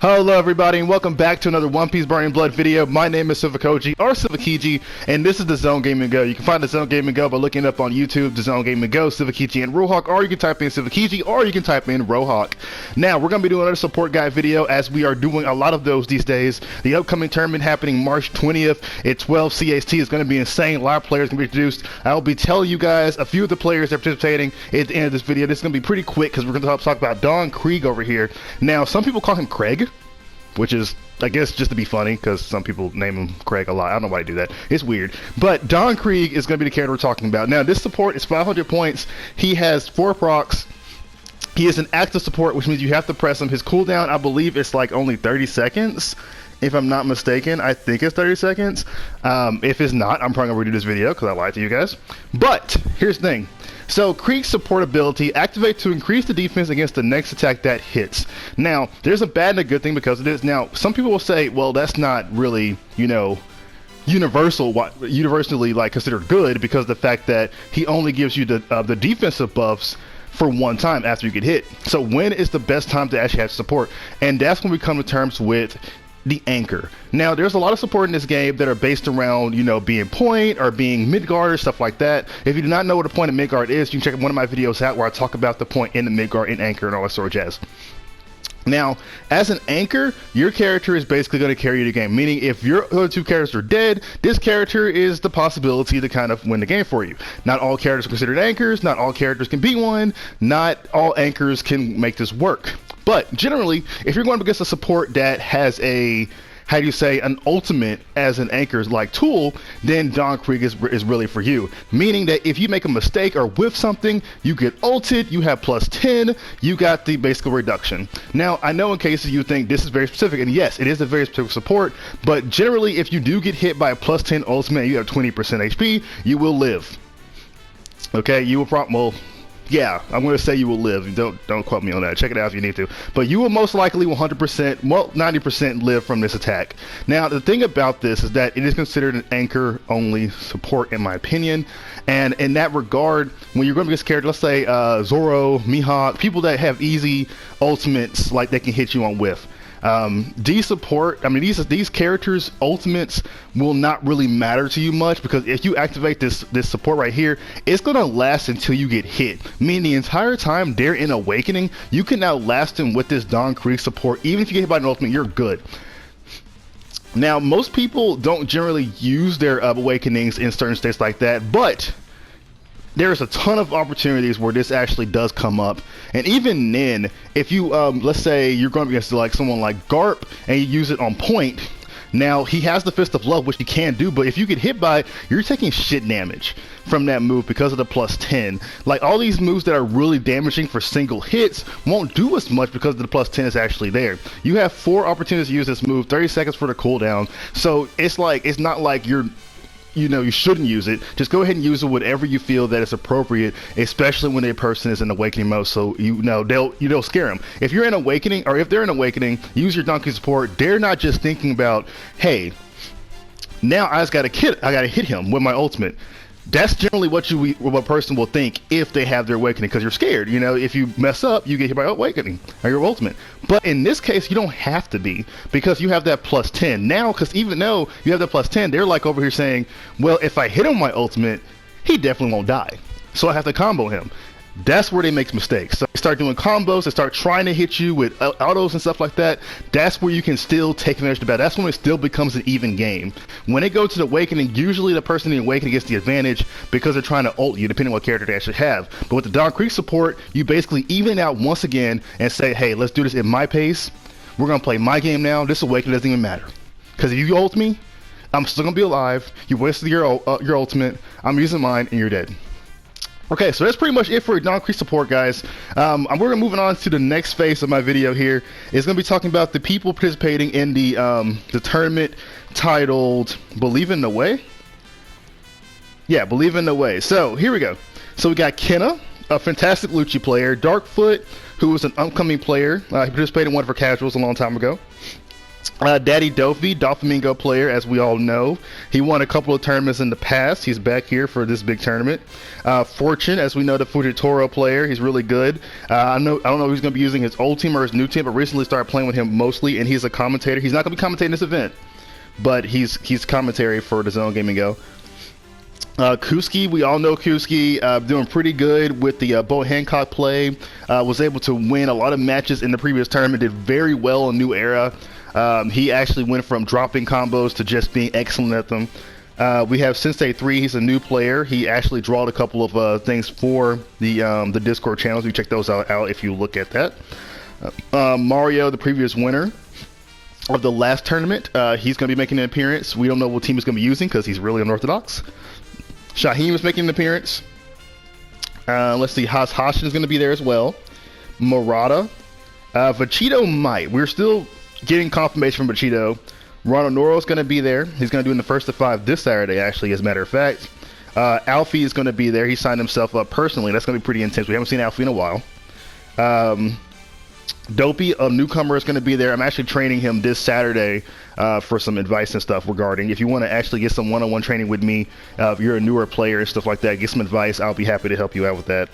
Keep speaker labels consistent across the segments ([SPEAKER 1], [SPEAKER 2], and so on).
[SPEAKER 1] Hello everybody and welcome back to another One Piece Burning Blood video. My name is Silvokiji or Silvokiji, and this is the Zone Game & Go. You can find the Zone Game & Go by looking up on YouTube, the Zone Game & Go, Silvokiji&Rohawk, or you can type in Silvokiji or you can type in Rohawk. Now we're going to be doing another support guide video, as we are doing a lot of those these days. The upcoming tournament happening March 20th at 12 CST is going to be insane. A lot of players going to be introduced. I'll be telling you guys a few of the players that are participating at the end of this video. This is going to be pretty quick because we're going to talk about Krieg over here. Now some people call him Krieg, which is, I guess, just to be funny, because some people name him Krieg a lot. I don't know why they do that. It's weird. But Krieg is going to be the character we're talking about. Now, this support is 500 points. He has 4 procs. He is an active support, which means you have to press him. His cooldown, I believe, is like only 30 seconds. If I'm not mistaken, I think it's 30 seconds. If it's not, I'm probably going to redo this video because I lied to you guys. But here's the thing. So Krieg's support ability, activate to increase the defense against the next attack that hits. Now, there's a bad and a good thing because of this. Now, some people will say, well, that's not really, you know, universally like considered good, because of the fact that he only gives you the defensive buffs for one time after you get hit. So when is the best time to actually have support? And that's when we come to terms with the anchor. Now, there's a lot of support in this game that are based around, you know, being point or being mid guard or stuff like that. If you do not know what a point in mid guard is, you can check one of my videos out where I talk about the point in the mid guard and anchor and all that sort of jazz. Now, as an anchor, your character is basically going to carry the game, meaning if your other two characters are dead, this character is the possibility to kind of win the game for you. Not all characters are considered anchors, not all characters can be one, not all anchors can make this work. But generally, if you're going up against a support that has a, how do you say, an ultimate as an anchor's like tool, then Krieg is really for you. Meaning that if you make a mistake or whiff something, you get ulted, you have plus 10, you got the basic reduction. Now, I know in cases you think this is very specific, and yes, it is a very specific support, but generally if you do get hit by a plus 10 ultimate and you have 20% HP, you will live. Okay, you will probably, well, yeah, I'm going to say you will live. Don't quote me on that. Check it out if you need to. But you will most likely 100%, well, 90% live from this attack. Now, the thing about this is that it is considered an anchor-only support, in my opinion. And in that regard, when you're going to be this character, let's say Zoro, Mihawk, people that have easy ultimates, like they can hit you on whiff. These characters' ultimates will not really matter to you much, because if you activate this support right here, it's gonna last until you get hit. Meaning the entire time they're in awakening, you can now last them with this Krieg support. Even if you get hit by an ultimate, you're good. Now, most people don't generally use their awakenings in certain states like that, but there's a ton of opportunities where this actually does come up. And even then, if you let's say you're going against like someone like Garp and you use it on point, now he has the Fist of Love, which he can do, but if you get hit by it, you're taking shit damage from that move because of the plus 10. Like, all these moves that are really damaging for single hits won't do as much because the plus 10 is actually there. You have 4 opportunities to use this move, 30 seconds for the cooldown. So it's like, it's not like you shouldn't use it. Just go ahead and use it whatever you feel that is appropriate, especially when a person is in awakening mode, so they'll scare them. If you're in awakening, or if they're in awakening, use your donkey support. They're not just thinking about, hey, now I gotta hit him with my ultimate. That's generally what a person will think if they have their awakening, because you're scared. You know, if you mess up, you get hit by awakening or your ultimate. But in this case, you don't have to be, because you have that plus 10 now. Because even though you have that plus 10, they're like over here saying, well, if I hit him with my ultimate, he definitely won't die, so I have to combo him. That's where they make mistakes. So they start doing combos, they start trying to hit you with autos and stuff like that. That's where you can still take advantage of the battle. That's when it still becomes an even game. When they go to the awakening, usually the person in the awakening gets the advantage because they're trying to ult you, depending on what character they actually have. But with the Krieg support, you basically even out once again and say, hey, let's do this at my pace. We're going to play my game now. This awakening doesn't even matter. Because if you ult me, I'm still going to be alive. You wasted your ultimate. I'm using mine, and you're dead. Okay, so that's pretty much it for Krieg support, guys. We're going to move on to the next phase of my video here. It's going to be talking about the people participating in the tournament titled Believe in the Way. Yeah, Believe in the Way. So here we go. So we got Kenna, a fantastic Lucci player. Darkfoot, who was an upcoming player. He participated in one for casuals a long time ago. Daddy Dofi, Doflamingo player, as we all know. He won a couple of tournaments in the past. He's back here for this big tournament. Fortune, as we know, the Fujitoro player. He's really good. I don't know if he's going to be using his old team or his new team, but recently started playing with him mostly, and he's a commentator. He's not going to be commentating this event, but he's commentary for the Zone Gaming Go. Kuski, we all know Kuski, doing pretty good with the Bo Hancock play. Was able to win a lot of matches in the previous tournament. Did very well in New Era. He actually went from dropping combos to just being excellent at them. We have Sensei 3. He's a new player. He actually drawed a couple of things for the Discord channels. You check those out if you look at that. Mario, the previous winner of the last tournament, he's going to be making an appearance. We don't know what team he's going to be using because he's really unorthodox. Shaheem is making an appearance. Let's see, Hashin is going to be there as well. Murata. Vachito might. We're still getting confirmation from Vachito. Ronald Noro is going to be there. He's going to do in the first of 5 this Saturday, actually, as a matter of fact. Alfie is going to be there. He signed himself up personally. That's going to be pretty intense. We haven't seen Alfie in a while. Dopey, a newcomer, is going to be there. I'm actually training him this Saturday for some advice and stuff regarding if you want to actually get some one-on-one training with me, if you're a newer player and stuff like that, get some advice. I'll be happy to help you out with that.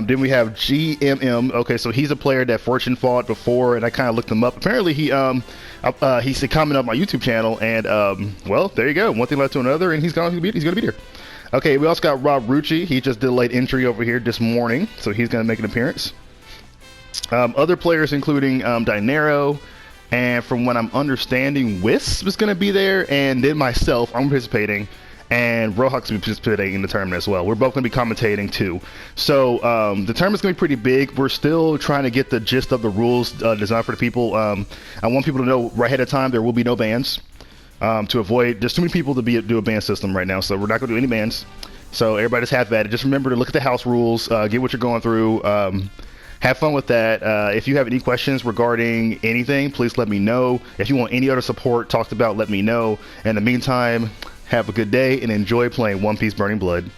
[SPEAKER 1] Then we have GMM. Okay, so he's a player that Fortune fought before, and I kind of looked him up. Apparently, he commented on my YouTube channel, and well, there you go. One thing led to another, and he's going to be there. Okay, we also got Rob Rucci. He just did a late entry over here this morning, so he's going to make an appearance. Other players including Dinero, and from what I'm understanding, Wisp is going to be there, and then myself, I'm participating, and Rohawk's going to be participating in the tournament as well. We're both going to be commentating too. So the tournament's going to be pretty big. We're still trying to get the gist of the rules designed for the people. I want people to know right ahead of time there will be no bans to avoid. There's too many people to do a ban system right now, so we're not going to do any bans. So everybody just have at it. Just remember to look at the house rules, get what you're going through. Have fun with that. If you have any questions regarding anything, please let me know. If you want any other support talked about, let me know. In the meantime, have a good day and enjoy playing One Piece Burning Blood.